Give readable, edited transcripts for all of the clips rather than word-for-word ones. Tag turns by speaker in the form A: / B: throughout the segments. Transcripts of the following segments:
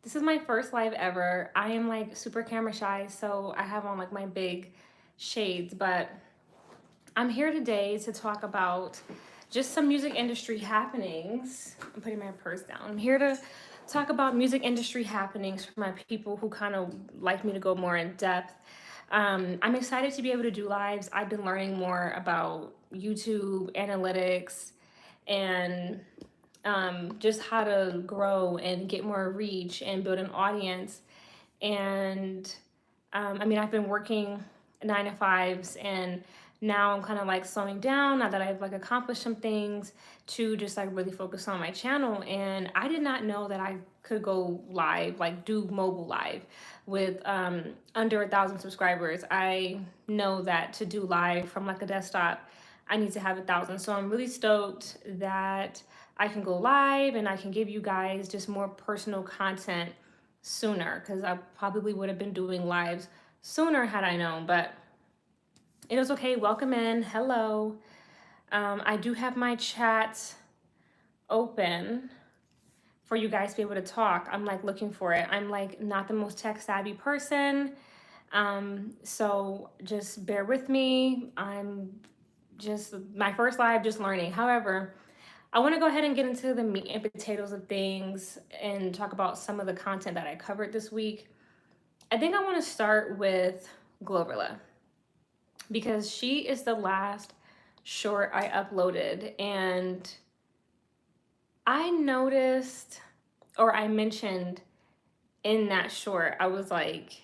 A: This is my first live ever. I am like super camera shy, so I have on like my big shades, but I'm here today to talk about just some music industry happenings. I'm putting my purse down. I'm here to talk about music industry happenings for my people who kind of like me to go more in depth. I'm excited to be able to do lives. I've been learning more about YouTube analytics and just how to grow and get more reach and build an audience. And I've been working 9 to 5s, and now I'm kind of like slowing down now that I've like accomplished some things to just like really focus on my channel. And I did not know that I could go live, like do mobile live with under 1,000 subscribers. I know that to do live from like a desktop, I need to have 1,000. So I'm really stoked that I can go live and I can give you guys just more personal content sooner, because I probably would have been doing lives sooner had I known, but it was okay. Welcome in. Hello. I do have my chat open for you guys to be able to talk. I'm like looking for it. I'm like not the most tech savvy person. So just bear with me. I'm just my first live, just learning. However, I want to go ahead and get into the meat and potatoes of things and talk about some of the content that I covered this week. I think I want to start with Glo Rilla because she is the last short I uploaded, and I noticed, or I mentioned in that short, I was like,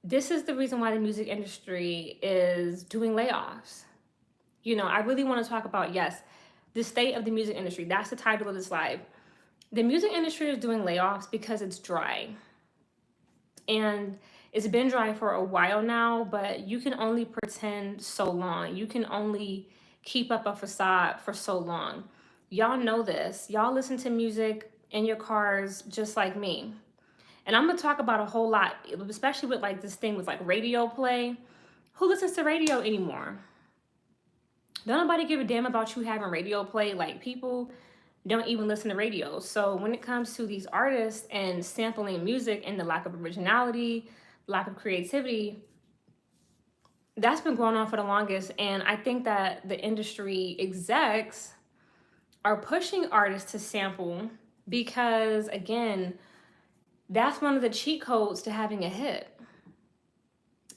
A: this is the reason why the music industry is doing layoffs. I really want to talk about, yes, the state of the music industry. That's the title of this live. The music industry is doing layoffs because it's dry. And it's been dry for a while now, but you can only pretend so long. You can only keep up a facade for so long. Y'all know this. Y'all listen to music in your cars just like me. And I'm gonna talk about a whole lot, especially with like this thing with like radio play. Who listens to radio anymore? Don't nobody give a damn about you having radio play. Like, people don't even listen to radio. So when it comes to these artists and sampling music and the lack of originality, lack of creativity, that's been going on for the longest. And I think that the industry execs are pushing artists to sample because, again, that's one of the cheat codes to having a hit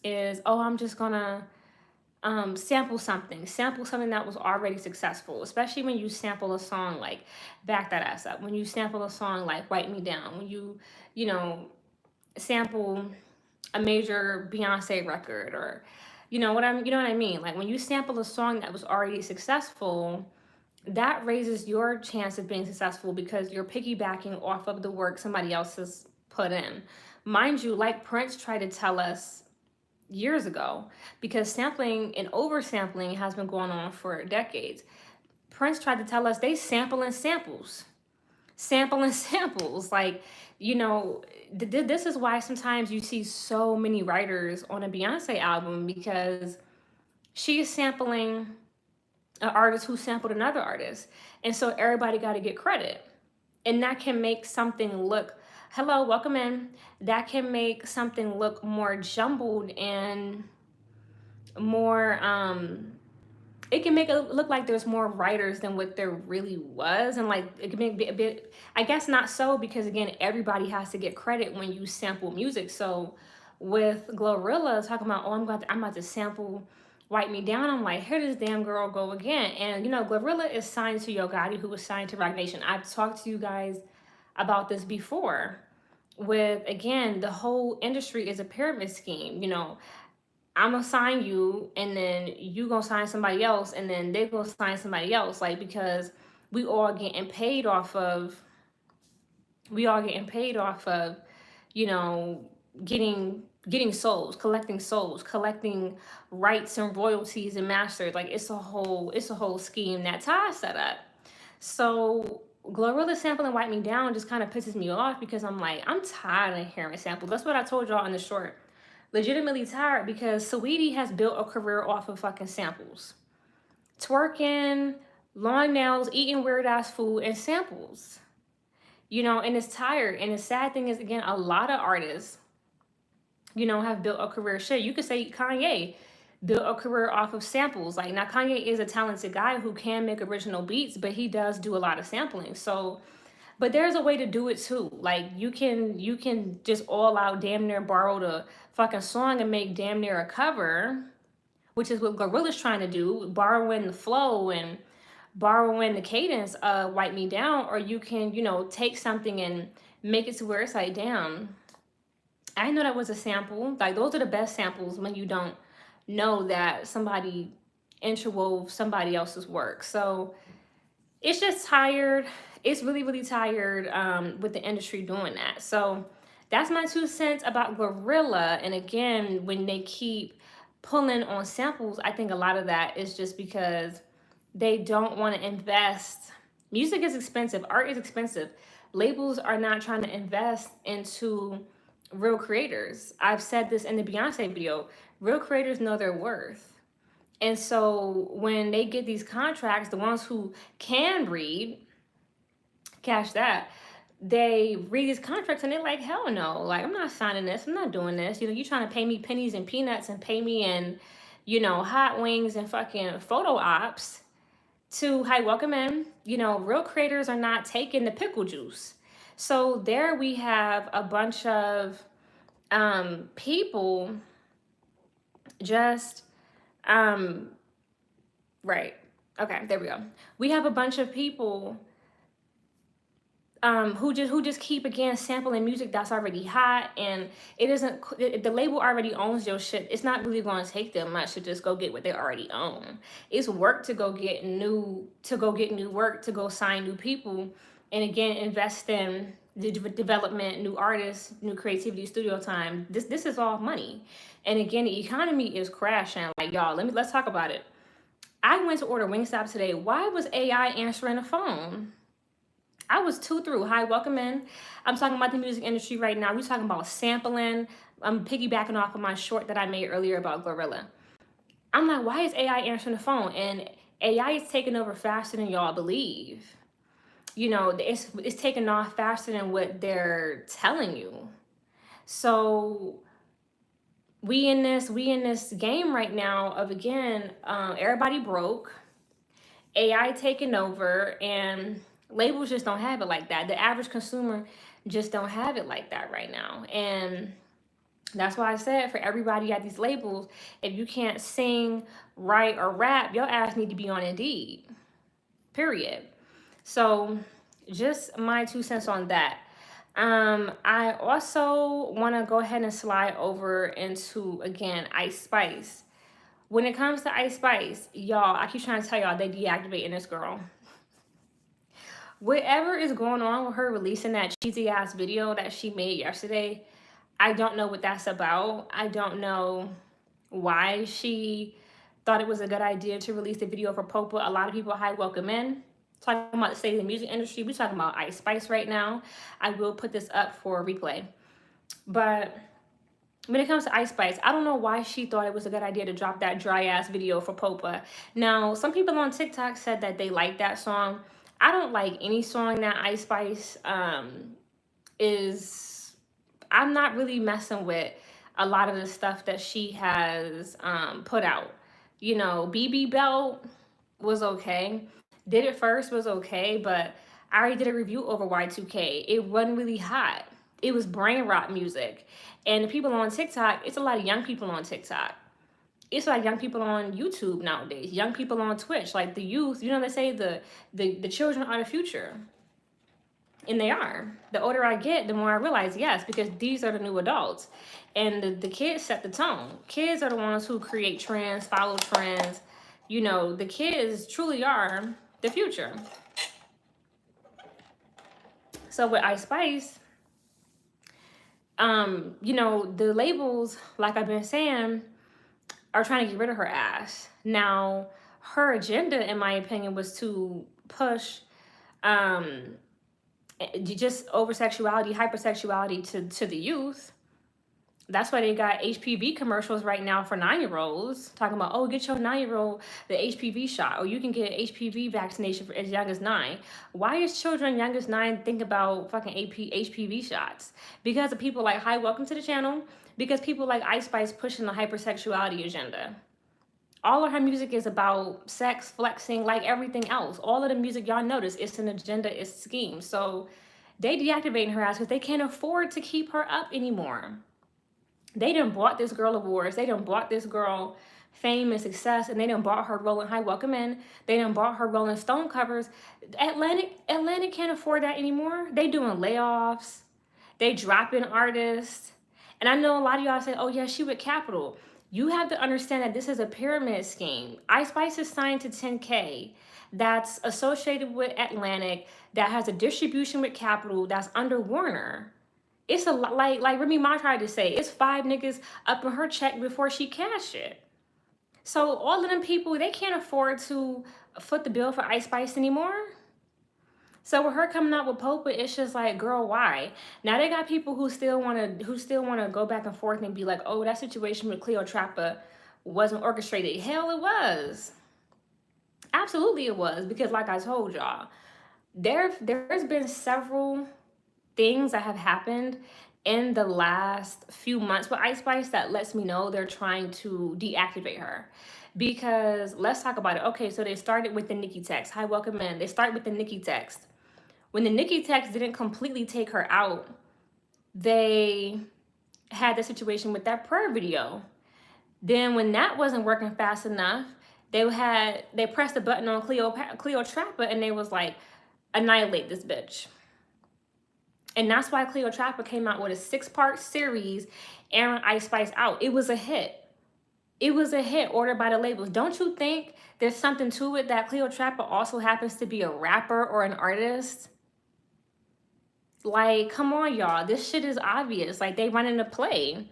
A: is, oh, I'm just gonna sample something that was already successful, especially when you sample a song like Back That Ass Up, when you sample a song like Wipe Me Down, when you know, sample a major Beyonce record, or you know what I mean? Like when you sample a song that was already successful, that raises your chance of being successful because you're piggybacking off of the work somebody else has put in. Mind you, like Prince tried to tell us years ago, because sampling and oversampling has been going on for decades. Prince tried to tell us they sampling samples. Sampling samples. Like, this is why sometimes you see so many writers on a Beyonce album, because she is sampling an artist who sampled another artist. And so everybody got to get credit. And that can make something look, hello, welcome in. That can make something look more jumbled and more, it can make it look like there's more writers than what there really was. And like, it can make a bit, I guess not so, because again, everybody has to get credit when you sample music. So with Glo Rilla talking about, oh, I'm about to sample Wipe Me Down, I'm like, here this damn girl go again. And Glo Rilla is signed to Yo Gotti, who was signed to Roc Nation. I've talked to you guys about this before with, again, the whole industry is a pyramid scheme. I'm gonna sign you, and then you gonna sign somebody else, and then they gonna sign somebody else, like, because we all getting paid off of you know getting souls, collecting rights and royalties and masters. Like, it's a whole scheme that Ty set up. So Glo Rilla sampling Wipe Me Down just kind of pisses me off, because I'm like, I'm tired of hearing samples. That's what I told y'all in the short. Legitimately tired, because Saweetie has built a career off of fucking samples. Twerking, long nails, eating weird ass food, and samples. you know, and it's tired. And the sad thing is, again, a lot of artists, you know, have built a career. Shit, you could say Kanye built a career off of samples. Like, now Kanye is a talented guy who can make original beats, but he does do a lot of sampling. So, but there's a way to do it too. Like, you can just all out damn near borrow the fucking song and make damn near a cover, which is what Glo Rilla's trying to do, borrowing the flow and borrowing the cadence of Wipe Me Down. Or you can, you know, take something and make it to where it's like, damn, I know that was a sample. Like, those are the best samples, when you don't know that somebody interwove somebody else's work. So it's just tired. It's really, really tired with the industry doing that. So that's my 2 cents about Glo Rilla. And again, when they keep pulling on samples, I think a lot of that is just because they don't want to invest. Music is expensive. Art is expensive. Labels are not trying to invest into real creators. I've said this in the Beyonce video. Real creators know their worth. And so when they get these contracts, the ones who can read, cash that, they read these contracts and they're like, hell no, like, I'm not signing this, I'm not doing this. You know, you trying to pay me pennies and peanuts and pay me in, you know, hot wings and fucking photo ops to, hi, welcome in. You know, real creators are not taking the pickle juice. So there we have a bunch of people just right. Okay, there we go. We have a bunch of people who just keep, again, sampling music that's already hot, and it isn't, the label already owns your shit. It's not really going to take them much to just go get what they already own. It's work to go get new work, to go sign new people, and again, invest in the development, new artists, new creativity, studio time. This is all money. And again, the economy is crashing. Like, y'all, let's talk about it. I went to order Wingstop today. Why was AI answering the phone? I was 2 through. Hi, welcome in. I'm talking about the music industry right now. We're talking about sampling. I'm piggybacking off of my short that I made earlier about Glo Rilla. I'm like, why is AI answering the phone? And AI is taking over faster than y'all believe. You know, it's taking off faster than what they're telling you. So we in this game right now of, again, everybody broke, AI taking over, and labels just don't have it like that. The average consumer just don't have it like that right now. And that's why I said, for everybody at these labels, if you can't sing, write, or rap, your ass need to be on Indeed. Period. So just my 2 cents on that. I also want to go ahead and slide over into, again, Ice Spice. When it comes to Ice Spice, y'all, I keep trying to tell y'all, they deactivating this girl. Whatever is going on with her releasing that cheesy ass video that she made yesterday, I don't know what that's about. I don't know why she thought it was a good idea to release the video for Popa. A lot of people, hi, welcome in. Talking about the state of the music industry. We're talking about Ice Spice right now. I will put this up for a replay. But when it comes to Ice Spice, I don't know why she thought it was a good idea to drop that dry ass video for Popa. Now, some people on TikTok said that they like that song. I don't like any song that Ice Spice is. I'm not really messing with a lot of the stuff that she has put out. You know, BB Belt was okay. Did It First was okay, but I already did a review over Y2K. It wasn't really hot. It was brain rot music. And the people on TikTok, it's a lot of young people on TikTok. It's like young people on YouTube nowadays, young people on Twitch, like the youth. You know, they say the children are the future. And they are. The older I get, the more I realize, yes, because these are the new adults. And the kids set the tone. Kids are the ones who create trends, follow trends. You know, the kids truly are the future. So with Ice Spice, you know, the labels, like I've been saying, are trying to get rid of her ass. Now, her agenda, in my opinion, was to push just over sexuality, hypersexuality to the youth. That's why they got HPV commercials right now for 9-year-olds talking about, oh, get your 9-year-old the HPV shot, or you can get HPV vaccination for as young as 9. Why is children young as 9 think about fucking HPV shots? Because of people like, hi, welcome to the channel. Because people like Ice Spice pushing the hypersexuality agenda. All of her music is about sex, flexing, like everything else. All of the music, y'all notice, it's an agenda, it's a scheme. So they deactivating her ass because they can't afford to keep her up anymore. They done bought this girl awards. They done bought this girl fame and success, and they done bought her Rolling High Welcome In. They done bought her Rolling Stone covers. Atlantic can't afford that anymore. They doing layoffs. They dropping artists. And I know a lot of y'all say, oh yeah, she with Capital. You have to understand that this is a pyramid scheme. Ice Spice is signed to 10K. That's associated with Atlantic, that has a distribution with Capital, that's under Warner. It's a lot, like Remy Ma tried to say, it's 5 niggas up in her check before she cashed it. So all of them people, they can't afford to foot the bill for Ice Spice anymore. So with her coming out with Popa, it's just like, girl, why? Now they got people who still wanna go back and forth and be like, oh, that situation with Cleopatra wasn't orchestrated. Hell, it was. Absolutely, it was, because like I told y'all, there's been several things that have happened in the last few months with Ice Spice that lets me know they're trying to deactivate her. Because let's talk about it. Okay, so they started with the Nicki text. Hi, welcome in. They start with the Nicki text. When the Nicki text didn't completely take her out, they had the situation with that prayer video. Then when that wasn't working fast enough, they pressed the button on Cleopatra and they was like, annihilate this bitch. And that's why Cleopatra came out with a 6-part series, airing Ice Spice out. It was a hit. It was a hit ordered by the labels. Don't you think there's something to it that Cleopatra also happens to be a rapper or an artist? Like, come on, y'all. This shit is obvious. Like, they running a play.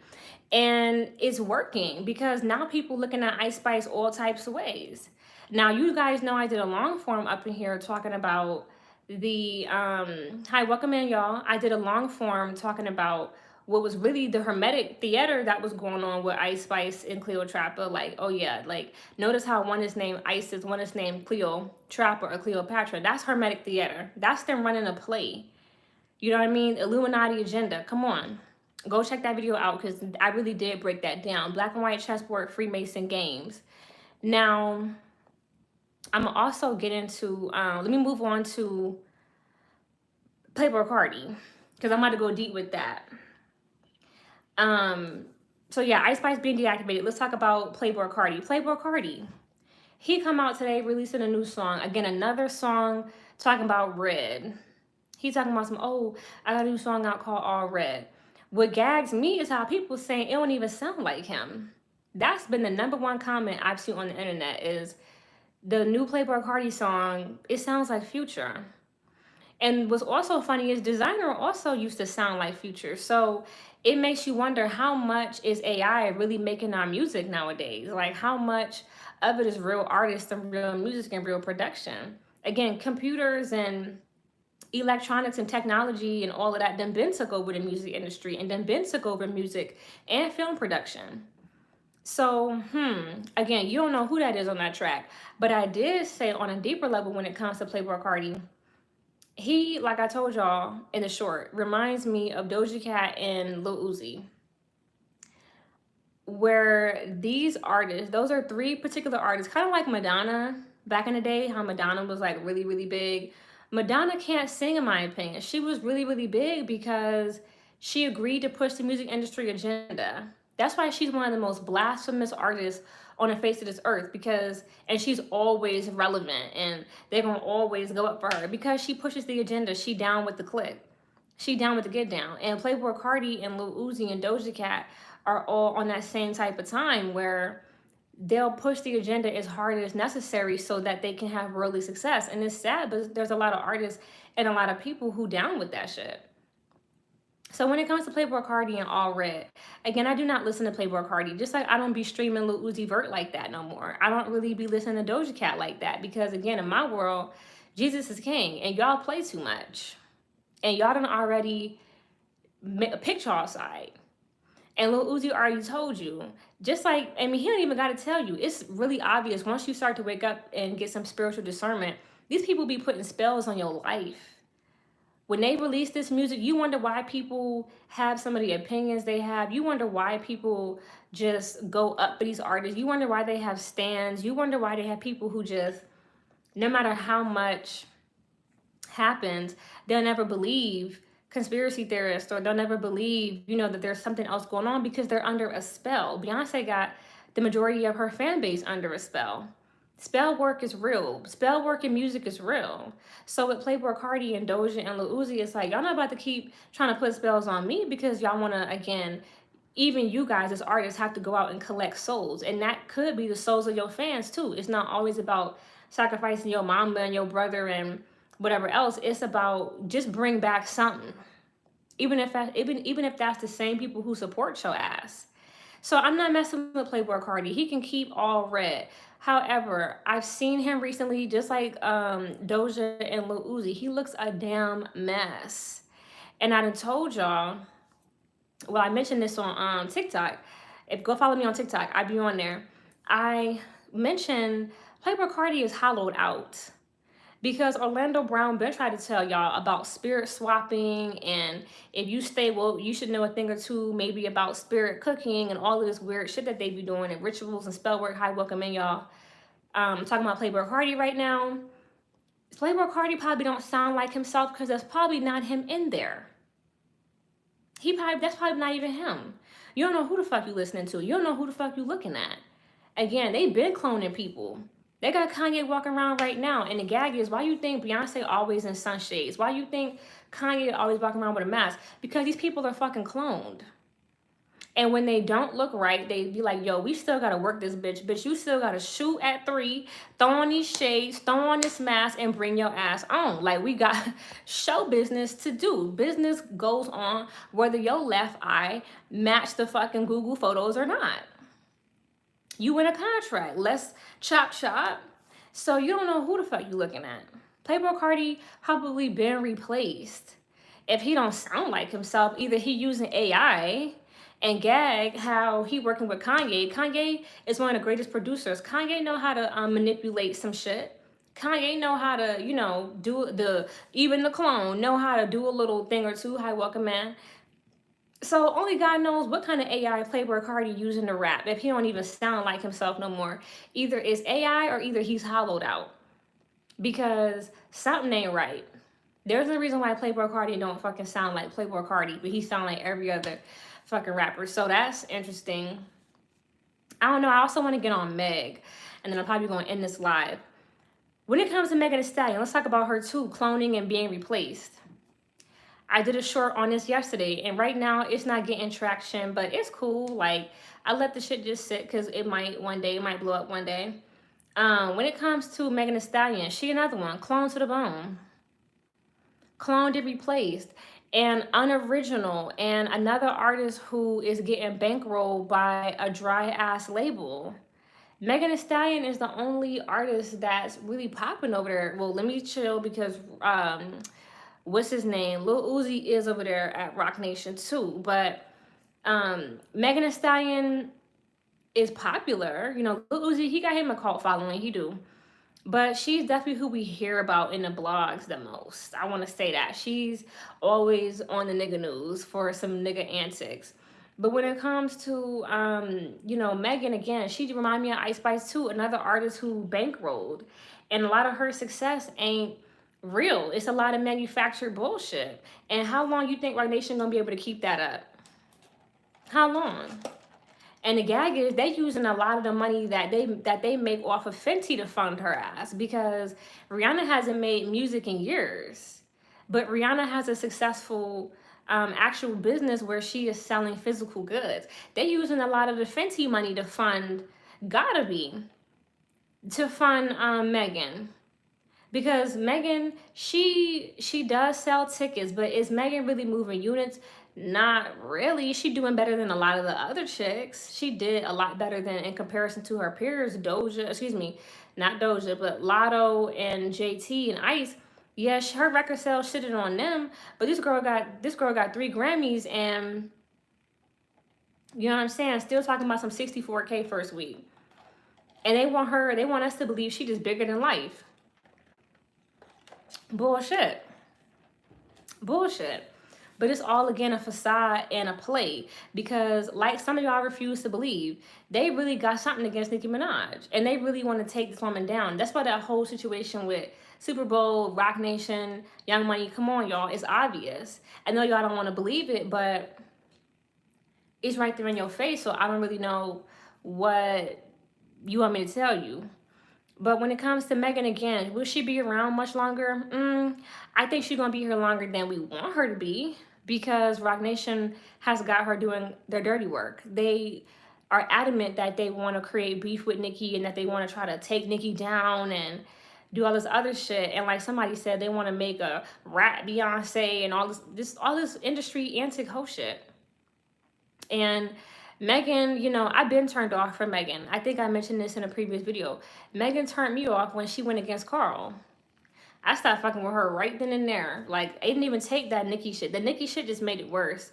A: And it's working because now people looking at Ice Spice all types of ways. Now, you guys know I did a long form up in here talking about the hi, welcome in, y'all. I did a long form talking about what was really the hermetic theater that was going on with Ice Spice and Cleopatra. Like, oh yeah, like notice how one is named Isis, one is named Cleopatra or Cleopatra. That's hermetic theater. That's them running a play. You know what I mean? Illuminati agenda. Come on. Go check that video out because I really did break that down. Black and white chessboard, Freemason games. Now, I'm going to also get into, let me move on to Playboi Carti because I'm about to go deep with that. So yeah, Ice Spice being deactivated. Let's talk about Playboi Carti. Playboi Carti, he come out today releasing a new song. Again, another song talking about red. He's talking about oh, I got a new song out called All Red. What gags me is how people saying it don't even sound like him. That's been the #1 comment I've seen on the internet is the new Playboi Carti song, it sounds like Future. And what's also funny is Designer also used to sound like Future. So it makes you wonder how much is AI really making our music nowadays? Like how much of it is real artists and real music and real production? Again, computers and electronics and technology and all of that then been took over the music industry and then been took over music and film production. So, again, you don't know who that is on that track. But I did say on a deeper level when it comes to Playboi Carti, he, like I told y'all in the short, reminds me of Doja Cat and Lil Uzi. Where these artists, those are 3 particular artists, kind of like Madonna back in the day, how Madonna was like really, really big. Madonna can't sing, in my opinion. She was really, really big because she agreed to push the music industry agenda. That's why she's one of the most blasphemous artists on the face of this earth and she's always relevant and they're going to always go up for her because she pushes the agenda. She down with the click. She down with the get down. And Playboi Carti and Lil Uzi and Doja Cat are all on that same type of time where they'll push the agenda as hard as necessary so that they can have worldly success. And it's sad, but there's a lot of artists and a lot of people who down with that shit. So when it comes to Playboi Carti and All Red, again, I do not listen to Playboi Carti. Just like I don't be streaming Lil Uzi Vert like that no more. I don't really be listening to Doja Cat like that because, again, in my world, Jesus is king and y'all play too much. And y'all done already picked y'all side. And Lil Uzi already told you. Just like, I mean, he don't even got to tell you. It's really obvious once you start to wake up and get some spiritual discernment. These people be putting spells on your life. When they release this music, you wonder why people have some of the opinions they have. You wonder why people just go up for these artists. You wonder why they have stands. You wonder why they have people who just, no matter how much happens, they'll never believe conspiracy theorists, or they'll never believe, that there's something else going on because they're under a spell. Beyonce got the majority of her fan base under a spell. Spell work is real. Spell work in music is real. So with Playboi Carti and Doja and Lil Uzi, it's like, y'all not about to keep trying to put spells on me because y'all want to, again, even you guys as artists have to go out and collect souls. And that could be the souls of your fans too. It's not always about sacrificing your mama and your brother and whatever else. It's about just bring back something. Even if that's the same people who support your ass. So I'm not messing with Playboi Carti. He can keep all red. However, I've seen him recently, just like Doja and Lil Uzi. He looks a damn mess. And I done told y'all, well, I mentioned this on TikTok. If go follow me on TikTok, I be on there. I mentioned Playboi Carti is hollowed out. Because Orlando Brown been trying to tell y'all about spirit swapping, and if you stay woke, you should know a thing or two maybe about spirit cooking and all of this weird shit that they be doing and rituals and spell work. Hi, welcome in, y'all. Talking about Playboi Carti right now. Playboi Carti probably don't sound like himself because there's probably not him in there. That's probably not even him. You don't know who the fuck you listening to. You don't know who the fuck you looking at. Again, they been cloning people. They got Kanye walking around right now, and the gag is, why you think Beyonce always in sunshades? Why you think Kanye always walking around with a mask? Because these people are fucking cloned. And when they don't look right, they be like, yo, we still gotta work this bitch. Bitch, you still gotta shoot at 3, throw on these shades, throw on this mask, and bring your ass on. Like, we got show business to do. Business goes on whether your left eye match the fucking Google photos or not. You in a contract. Let's chop chop. So you don't know who the fuck you looking at. Playboi Carti probably been replaced. If he don't sound like himself, either he using AI and gag how he working with Kanye. Kanye is one of the greatest producers. Kanye know how to manipulate some shit. Kanye know how to, do even the clone know how to do a little thing or two. Hi, welcome, man. So only God knows what kind of AI Playboi Carti using to rap if he don't even sound like himself no more. Either it's AI or either he's hollowed out. Because something ain't right. There's a reason why Playboi Carti don't fucking sound like Playboi Carti, but he sound like every other fucking rapper. So that's interesting. I don't know. I also want to get on Meg, and then I'm probably going to end this live. When it comes to Megan Thee Stallion, let's talk about her too, cloning and being replaced. I did a short on this yesterday, and right now it's not getting traction, but it's cool. Like, I let the shit just sit because it might blow up one day. When it comes to Megan Thee Stallion, she another one, cloned to the bone. Cloned and replaced. And unoriginal, and another artist who is getting bankrolled by a dry ass label. Megan Thee Stallion is the only artist that's really popping over there. Well, let me chill because what's his name? Lil Uzi is over there at Roc Nation too. But Megan Thee Stallion is popular. Lil Uzi, he got him a cult following, he do. But she's definitely who we hear about in the blogs the most. I want to say that. She's always on the nigga news for some nigga antics. But when it comes to, Megan, again, she remind me of Ice Spice too, another artist who bankrolled. And a lot of her success ain't real. It's a lot of manufactured bullshit. And how long you think Roc Nation gonna be able to keep that up? How long? And the gag is they using a lot of the money that they make off of Fenty to fund her ass, because Rihanna hasn't made music in years. But Rihanna has a successful actual business where she is selling physical goods. They using a lot of the Fenty money to fund, to fund Megan. Because Megan, she does sell tickets, but is Megan really moving units? Not really. She doing better than a lot of the other chicks. She did a lot better than in comparison to her peers, not Doja, but Lotto and JT and Ice. Yeah, her record sales shitted on them, but this girl got 3 Grammys, and You know what I'm saying? Still talking about some 64K first week. And they want us to believe she just bigger than life. Bullshit. Bullshit. But it's all again a facade and a play because, like some of y'all refuse to believe, they really got something against Nicki Minaj and they really want to take this woman down. That's why that whole situation with Super Bowl, Rock Nation, Young Money, come on, y'all, it's obvious. I know y'all don't want to believe it, but it's right there in your face. So I don't really know what you want me to tell you. But when it comes to Megan again, will she be around much longer? I think she's gonna be here longer than we want her to be because Rock Nation has got her doing their dirty work. They are adamant that they want to create beef with Nicki and that they want to try to take Nicki down and do all this other shit. And like somebody said, they want to make a rap Beyonce and all this industry antic hoe shit. And Megan, you know, I've been turned off from Megan. I think I mentioned this in a previous video. Megan turned me off when she went against Carl. I stopped fucking with her right then and there. Like, I didn't even take that Nicki shit. The Nicki shit just made it worse.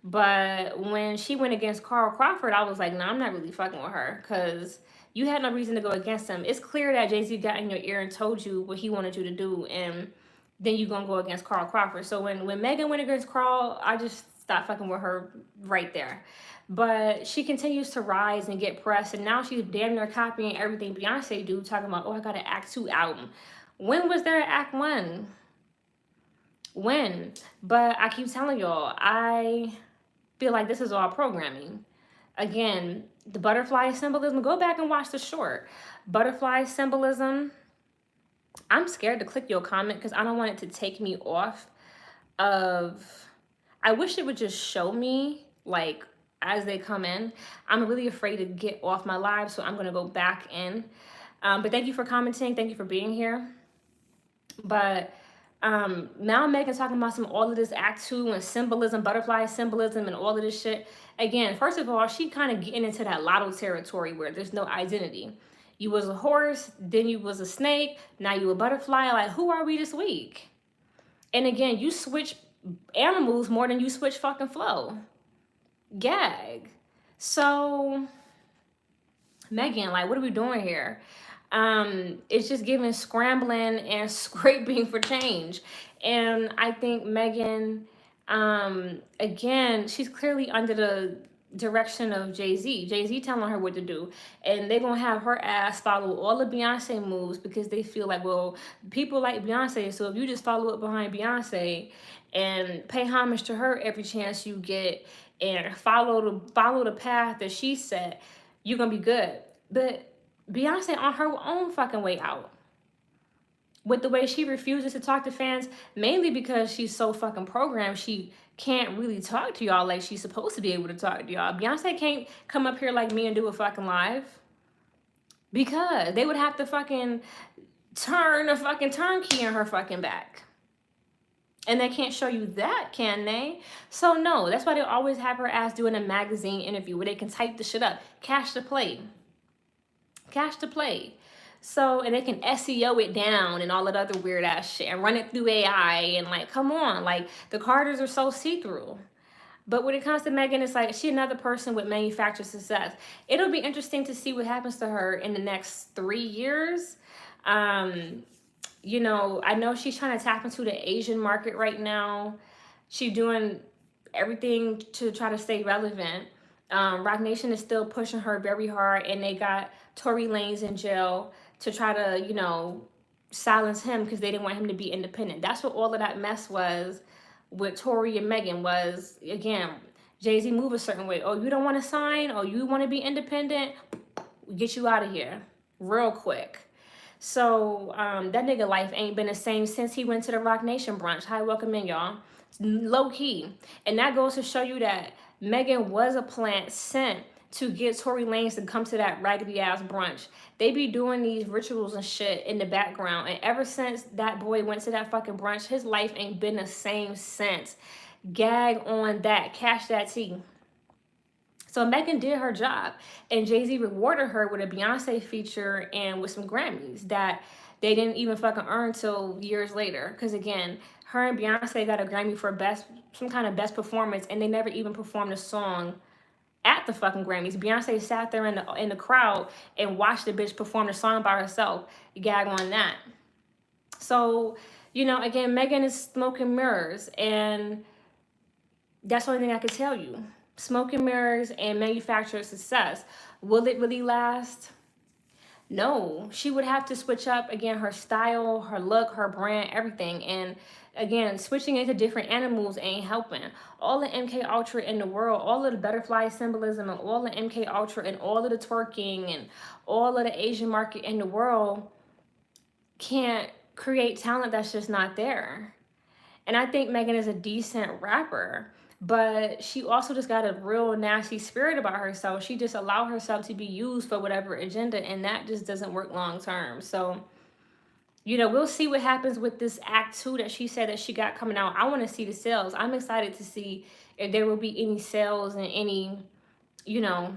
A: But when she went against Carl Crawford, I was like, nah, I'm not really fucking with her. Because you had no reason to go against him. It's clear that Jay-Z got in your ear and told you what he wanted you to do. And then you gonna go against Carl Crawford. So when Megan went against Carl, I just stopped fucking with her right there. But she continues to rise and get press, and now she's damn near copying everything Beyonce do, talking about, oh, I got an Act 2 album. When was there an Act 1? When? But I keep telling y'all, I feel like this is all programming. Again, the butterfly symbolism, go back and watch the short. Butterfly symbolism, I'm scared to click your comment because I don't want it to take me off of, I wish it would just show me like as they come in. I'm really afraid to get off my live, so I'm gonna go back in. But thank you for commenting, thank you for being here. But now Megan's talking about all of this Act 2 and symbolism, butterfly symbolism and all of this shit. Again, first of all, she kind of getting into that lotto territory where there's no identity. You was a horse, then you was a snake, now you a butterfly. Like, who are we this week? And again, you switch animals more than you switch fucking flow. Gag. So, Megan, like, what are we doing here? It's just giving scrambling and scraping for change. And I think Megan, again, she's clearly under the direction of Jay-Z. Jay-Z telling her what to do. And they're going to have her ass follow all the Beyonce moves because they feel like, well, people like Beyonce, so if you just follow up behind Beyonce and pay homage to her every chance you get and follow the path that she set, you're going to be good. But Beyonce on her own fucking way out. With the way she refuses to talk to fans, mainly because she's so fucking programmed, she can't really talk to y'all like she's supposed to be able to talk to y'all. Beyonce can't come up here like me and do a fucking live. Because they would have to fucking turn a fucking turnkey in her fucking back. And they can't show you that, can they? So no, that's why they always have her ass doing a magazine interview where they can type the shit up. Cash to play. Cash to play. So, and they can SEO it down and all that other weird ass shit and run it through AI and like, come on, like the Carters are so see-through. But when it comes to Megan, it's like she another person with manufactured success. It'll be interesting to see what happens to her in the next 3 years. You know, I know she's trying to tap into the Asian market right now. She's doing everything to try to stay relevant. Rock Nation is still pushing her very hard, and they got Tory Lanez in jail to try to, you know, silence him because they didn't want him to be independent. That's what all of that mess was with Tory and Megan was, again, Jay-Z move a certain way. Oh, you don't want to sign? Oh, you want to be independent? Get you out of here real quick. So that nigga life ain't been the same since he went to the Rock Nation brunch. Hi, welcome in, y'all. Low key. And that goes to show you that Megan was a plant sent to get Tory Lanez to come to that raggedy ass brunch. They be doing these rituals and shit in the background. And ever since that boy went to that fucking brunch, his life ain't been the same since. Gag on that. Cash that tea. So Megan did her job, and Jay-Z rewarded her with a Beyonce feature and with some Grammys that they didn't even fucking earn till years later. Because again, her and Beyonce got a Grammy for some kind of best performance, and they never even performed a song at the fucking Grammys. Beyonce sat there in the crowd and watched the bitch perform the song by herself. Gag on that. So, you know, again, Megan is smoke and mirrors, and that's the only thing I could tell you. Smoke and mirrors and manufacturer success. Will it really last? No. She would have to switch up again her style, her look, her brand, everything. And again, switching into different animals ain't helping. All the MK Ultra in the world, all of the butterfly symbolism and all the MK Ultra and all of the twerking and all of the Asian market in the world can't create talent that's just not there. And I think Megan is a decent rapper, but she also just got a real nasty spirit about herself. She just allowed herself to be used for whatever agenda, and that just doesn't work long term. So, you know, we'll see what happens with this act 2 that she said that she got coming out. I want to see the sales. I'm excited to see if there will be any sales and any, you know,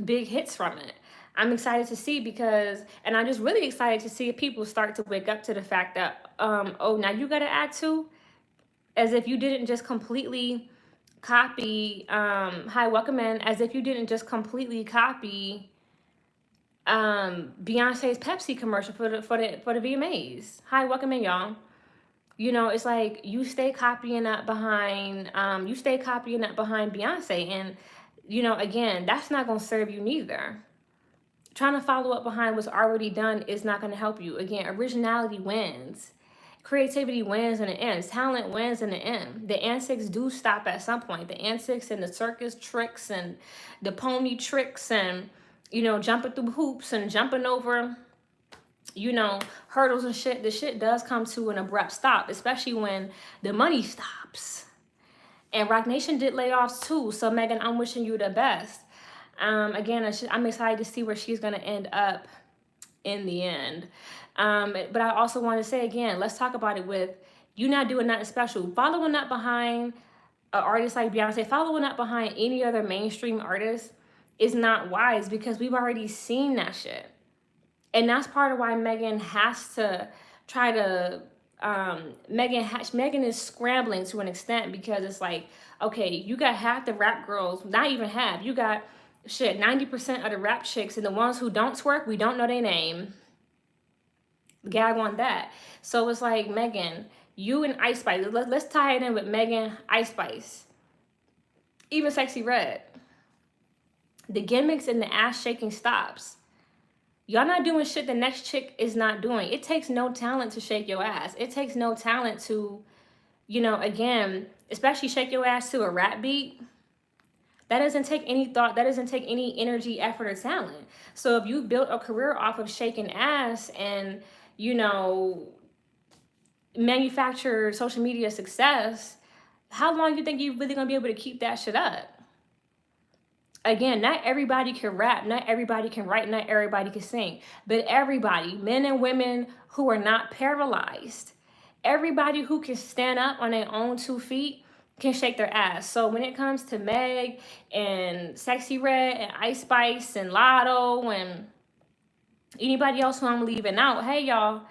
A: big hits from it. I'm excited to see because, and I'm just really excited to see if people start to wake up to the fact that, oh, now you got to act 2? As if you didn't just completely copy, hi, welcome in, as if you didn't just completely copy Beyonce's Pepsi commercial for the VMAs. Hi, welcome in, y'all. You know, it's like you stay copying that behind Beyonce, and you know, again, that's not gonna serve you neither. Trying to follow up behind what's already done is not gonna help you. Again, originality wins. Creativity wins in the end. Talent wins in the end. The antics do stop at some point. The antics and the circus tricks and the pony tricks and, you know, jumping through hoops and jumping over, you know, hurdles and shit. The shit does come to an abrupt stop, especially when the money stops. And Roc Nation did layoffs too. So Megan, I'm wishing you the best. Again, I'm excited to see where she's going to end up in the end. But I also want to say again, let's talk about it with you not doing nothing special. Following up behind an artist like Beyonce, following up behind any other mainstream artist is not wise because we've already seen that shit. And that's part of why Megan has to try to, Megan is scrambling to an extent because it's like, okay, you got half the rap girls, not even half, you got shit, 90% of the rap chicks, and the ones who don't twerk, we don't know their name. Gag on that. So it's like, Megan, you and Ice Spice, let's tie it in with Megan, Ice Spice, even Sexy Red. The gimmicks and the ass shaking stops. Y'all not doing shit the next chick is not doing. It takes no talent to shake your ass. It takes no talent to, you know, again, especially shake your ass to a rap beat. That doesn't take any thought. That doesn't take any energy, effort, or talent. So if you built a career off of shaking ass and, you know, manufacture social media success, how long do you think you're really going to be able to keep that shit up? Again, not everybody can rap, not everybody can write, not everybody can sing, but everybody, men and women who are not paralyzed, everybody who can stand up on their own 2 feet can shake their ass. So when it comes to Meg and Sexy Red and Ice Spice and Lotto and anybody else who I'm leaving out, hey y'all,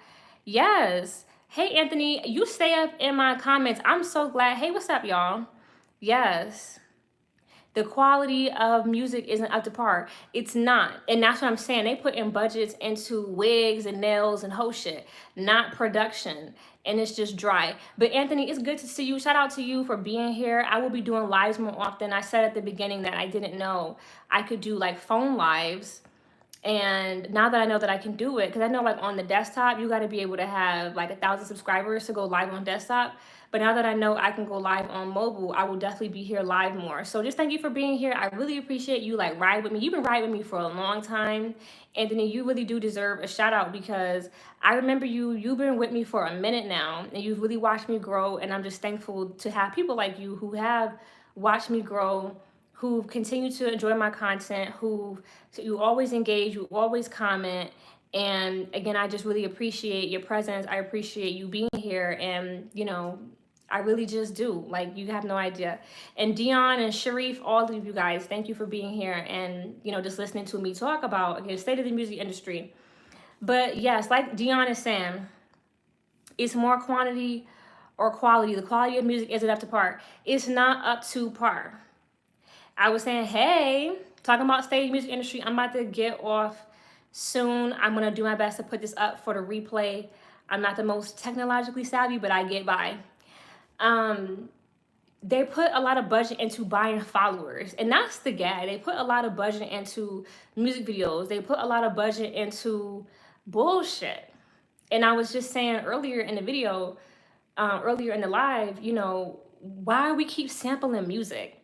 A: yes. Hey Anthony, you stay up in my comments. I'm so glad. Hey, what's up y'all? Yes. The quality of music isn't up to par. It's not. And that's what I'm saying. They put in budgets into wigs and nails and whole shit, not production. And it's just dry. But Anthony, it's good to see you. Shout out to you for being here. I will be doing lives more often. I said at the beginning that I didn't know I could do like phone lives. And now that I know that I can do it, because I know like on the desktop, you got to be able to have like 1,000 subscribers to go live on desktop. But now that I know I can go live on mobile, I will definitely be here live more. So just thank you for being here. I really appreciate you like ride with me. You've been riding with me for a long time. Anthony, you really do deserve a shout out because I remember you've been with me for a minute now and you've really watched me grow. And I'm just thankful to have people like you who have watched me grow, who continue to enjoy my content, who you always engage, you always comment. And again, I just really appreciate your presence. I appreciate you being here. And, you know, I really just do. Like, you have no idea. And Dion and Sharif, all of you guys, thank you for being here and, you know, just listening to me talk about, again, state of the music industry. But yes, like Dion is saying, it's more quantity or quality. The quality of music isn't up to par. It's not up to par. I was saying, hey, talking about staying in the music industry, I'm about to get off soon. I'm gonna do my best to put this up for the replay. I'm not the most technologically savvy, but I get by. They put a lot of budget into buying followers, and that's the gag. They put a lot of budget into music videos. They put a lot of budget into bullshit. And I was just saying earlier in the video, earlier in the live, you know, why we keep sampling music?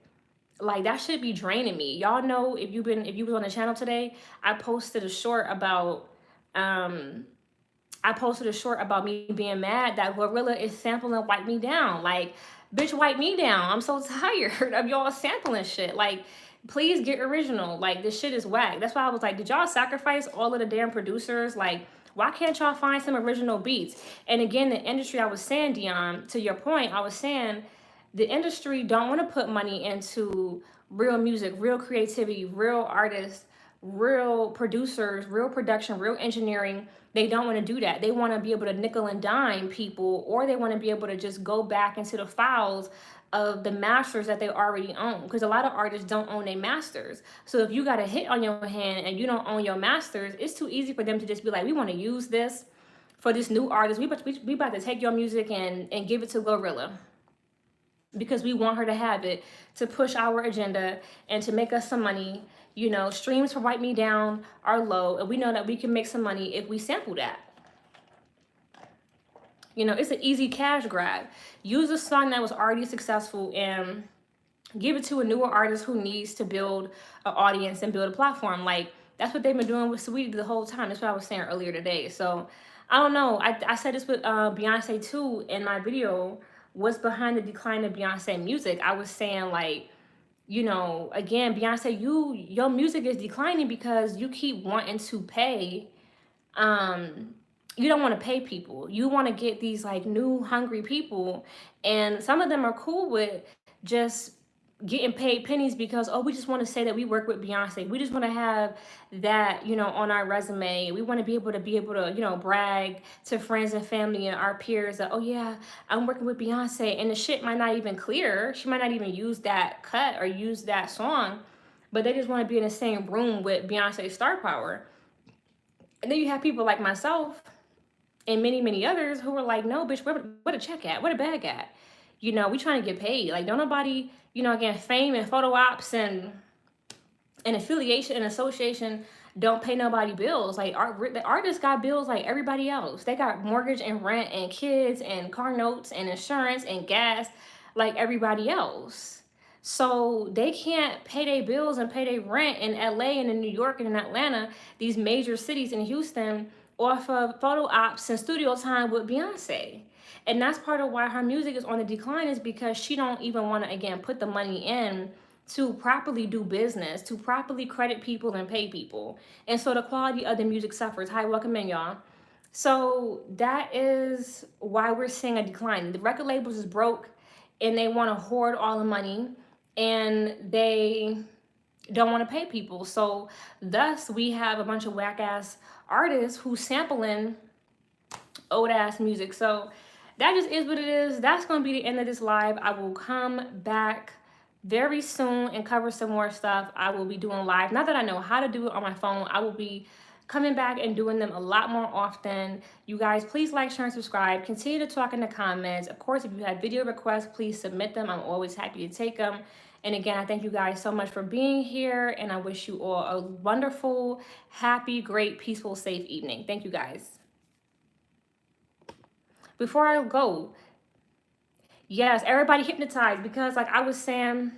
A: Like, that should be draining me. Y'all know, if you was on the channel today, I posted a short about me being mad that Glo Rilla is sampling Wipe Me Down. Like, bitch, wipe me down. I'm so tired of y'all sampling shit. Like, please get original. Like, this shit is whack. That's why I was like, did y'all sacrifice all of the damn producers? Like, why can't y'all find some original beats? And again, the industry, I was saying, Dion, to your point, I was saying the industry don't want to put money into real music, real creativity, real artists, real producers, real production, real engineering. They don't want to do that. They want to be able to nickel and dime people, or they want to be able to just go back into the files of the masters that they already own, because a lot of artists don't own their masters. So if you got a hit on your hand and you don't own your masters, it's too easy for them to just be like, we want to use this for this new artist. We about to take your music and give it to Glo Rilla, because we want her to have it to push our agenda and to make us some money. You know, streams for Wipe Me Down are low, and we know that we can make some money if we sample that. You know, it's an easy cash grab. Use a song that was already successful and give it to a newer artist who needs to build an audience and build a platform. Like, that's what they've been doing with Sweetie the whole time. That's what I was saying earlier today. So I don't know. I said this with Beyonce too in my video. What's behind the decline of Beyonce music? I was saying, like, you know, again, Beyonce, your music is declining because you keep wanting to pay. You don't want to pay people. You want to get these like new hungry people, and some of them are cool with just getting paid pennies because, oh, we just want to say that we work with Beyonce. We just want to have that, you know, on our resume. We want to be able to, you know, brag to friends and family and our peers that, oh yeah, I'm working with Beyonce, and the shit might not even clear. She might not even use that cut or use that song, but they just want to be in the same room with Beyonce's star power. And then you have people like myself and many others who were like, no, bitch, where the check at? Where the bag at? You know, we trying to get paid. Like, don't nobody, you know, again, fame and photo ops and affiliation and association don't pay nobody bills. Like, the artists got bills like everybody else. They got mortgage and rent and kids and car notes and insurance and gas like everybody else. So they can't pay their bills and pay their rent in LA and in New York and in Atlanta, these major cities, in Houston, off of photo ops and studio time with Beyonce. And that's part of why her music is on the decline, is because she don't even want to, again, put the money in to properly do business, to properly credit people and pay people. And so the quality of the music suffers. Hi, welcome in, y'all. So that is why we're seeing a decline. The record labels is broke and they want to hoard all the money, and they don't want to pay people. So thus we have a bunch of whack ass artists who sampling old ass music. So that just is what it is. That's going to be the end of this live. I will come back very soon and cover some more stuff. I will be doing live. Not that I know how to do it on my phone. I will be coming back and doing them a lot more often. You guys, please like, share, and subscribe. Continue to talk in the comments. Of course, if you have video requests, please submit them. I'm always happy to take them. And again, I thank you guys so much for being here, and I wish you all a wonderful, happy, great, peaceful, safe evening. Thank you guys. Before I go, yes, everybody hypnotized, because like I was saying,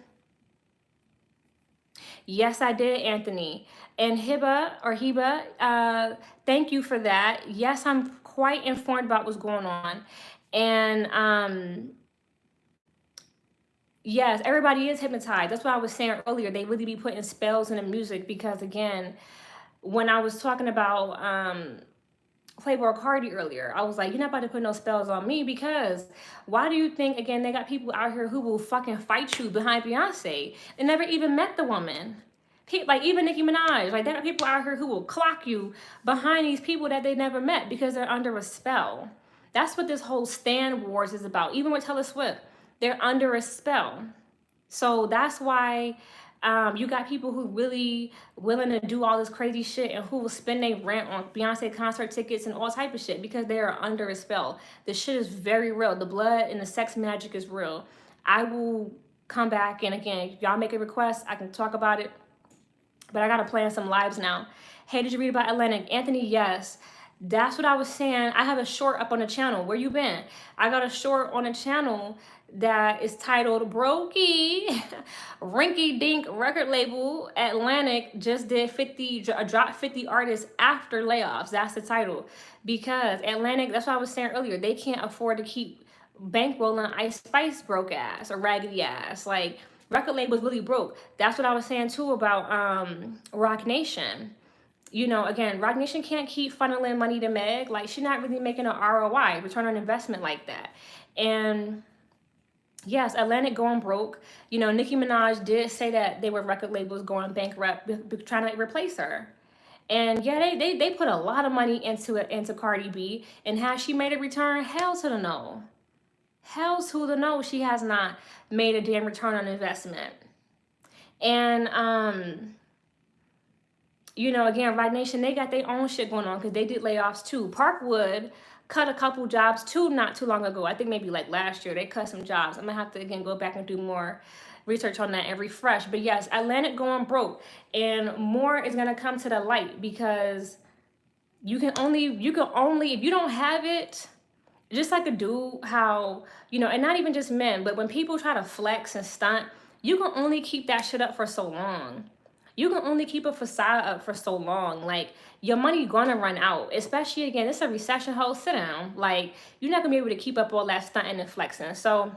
A: yes, I did, Anthony. And Hiba, thank you for that. Yes, I'm quite informed about what's going on. And yes, everybody is hypnotized. That's what I was saying earlier. They really be putting spells in the music, because again, when I was talking about Playboi Carti earlier, I was like, you're not about to put no spells on me, because why do you think, again, they got people out here who will fucking fight you behind Beyonce? They never even met the woman. Like even Nicki Minaj, like there are people out here who will clock you behind these people that they never met because they're under a spell. That's what this whole Stan Wars is about. Even with Taylor Swift, they're under a spell. So that's why You got people who really willing to do all this crazy shit and who will spend their rent on Beyonce concert tickets and all type of shit because they are under a spell. The shit is very real. The blood and the sex magic is real. I will come back, and again, if y'all make a request, I can talk about it. But I gotta plan some lives now. Hey, did you read about Atlantic? Anthony, yes. That's what I was saying. I have a short up on the channel. Where you been? I got a short on the channel that is titled Brokey. Rinky Dink record label Atlantic just did 50, dropped 50 artists after layoffs. That's the title. Because Atlantic, that's what I was saying earlier, they can't afford to keep bankrolling Ice Spice broke ass or raggedy ass. Like, record labels really broke. That's what I was saying too about Roc Nation. You know, again, Roc Nation can't keep funneling money to Meg. Like, she's not really making an ROI, return on investment, like that. And yes, Atlantic going broke. You know, Nicki Minaj did say that they were record labels going bankrupt, trying to replace her. And yeah, they put a lot of money into Cardi B. And has she made a return? Hell to the no. Hell to the no. She has not made a damn return on investment. And you know, again, Roc Nation, they got their own shit going on because they did layoffs too. Parkwood cut a couple jobs too not too long ago. I think maybe like last year they cut some jobs. I'm gonna have to again go back and do more research on that and refresh. But yes, Atlantic going broke, and more is gonna come to the light because you can only if you don't have it, just like a dude, how, you know, and not even just men, but when people try to flex and stunt, you can only keep that shit up for so long. You can only keep a facade up for so long. Like, your money gonna run out. Especially, again, it's a recession, ho. Sit down. Like, you're not gonna be able to keep up all that stunting and flexing. So,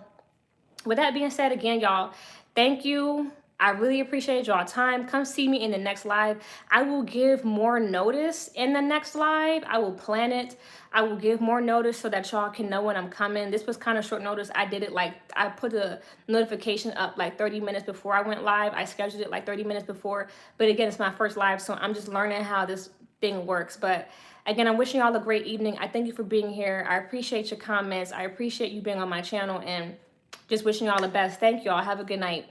A: with that being said, again, y'all, thank you. I really appreciate y'all time. Come see me in the next live. I will give more notice in the next live. I will plan it. I will give more notice so that y'all can know when I'm coming. This was kind of short notice. I did it like, I put a notification up like 30 minutes before I went live. I scheduled it like 30 minutes before. But again, it's my first live, so I'm just learning how this thing works. But again, I'm wishing y'all a great evening. I thank you for being here. I appreciate your comments. I appreciate you being on my channel, and just wishing y'all the best. Thank y'all. Have a good night.